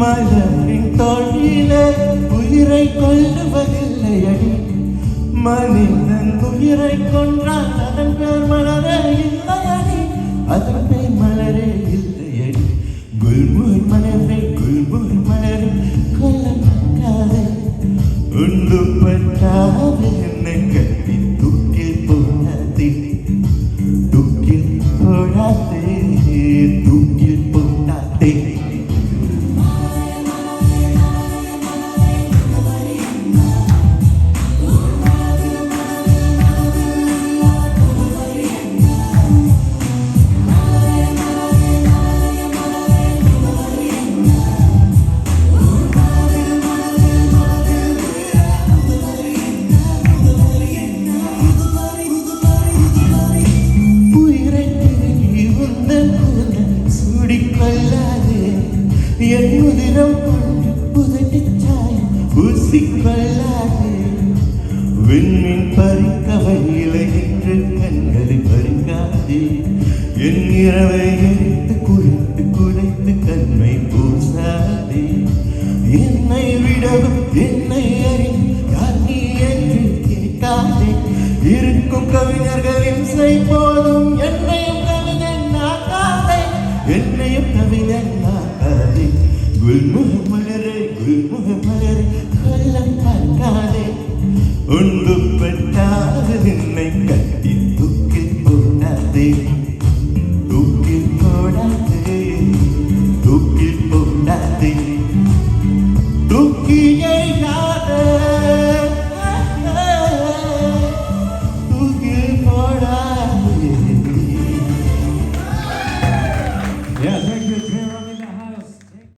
மலரின் தோழிலே உயிரை கொள்ளுவதில்லை அடி. மனிதன் உயிரை கொன்றால் அதன் பேர் மலரே இல்லை அடி. அதன் பேர் மலரே இல்லை அடி. குல்முகர் மலரை குல்முகர் மலரை கொல்ல மாட்டாதே. உண்டு பட்டாது என்னை கட்டி தூக்கில் போடாதே. தூக்கில் போடாதே. தூக்கில் போடாதே. என் உதிரம் கொண்டு புதட்டிச்சாய் பூசிக்கொள்ளாதே. விண்மீன் பறிக்கவையிலை என்று கண்களை பறிக்காதே. என் இரவை எரித்து குறைத்து குறைத்து கண்மை பூசாதே. என்னை விடவும் என்னை அறிந்து யார் நீ என்று கேட்காதே. இருக்கும் கவிஞர்களின் செய் போதும் என்னையும் கவிஞன் நாக்காதே. என்னையும் கவிஞன் நாக்காதே. குல்முகர் மலரே குல்முகர் மலரே கொல்லம் பார்க்காதே. உண்டு பட்டாது நின்னை கட்டி தூக்கில் போடாதே. தூக்கில் போடாதே. தூக்கில் போடாதே.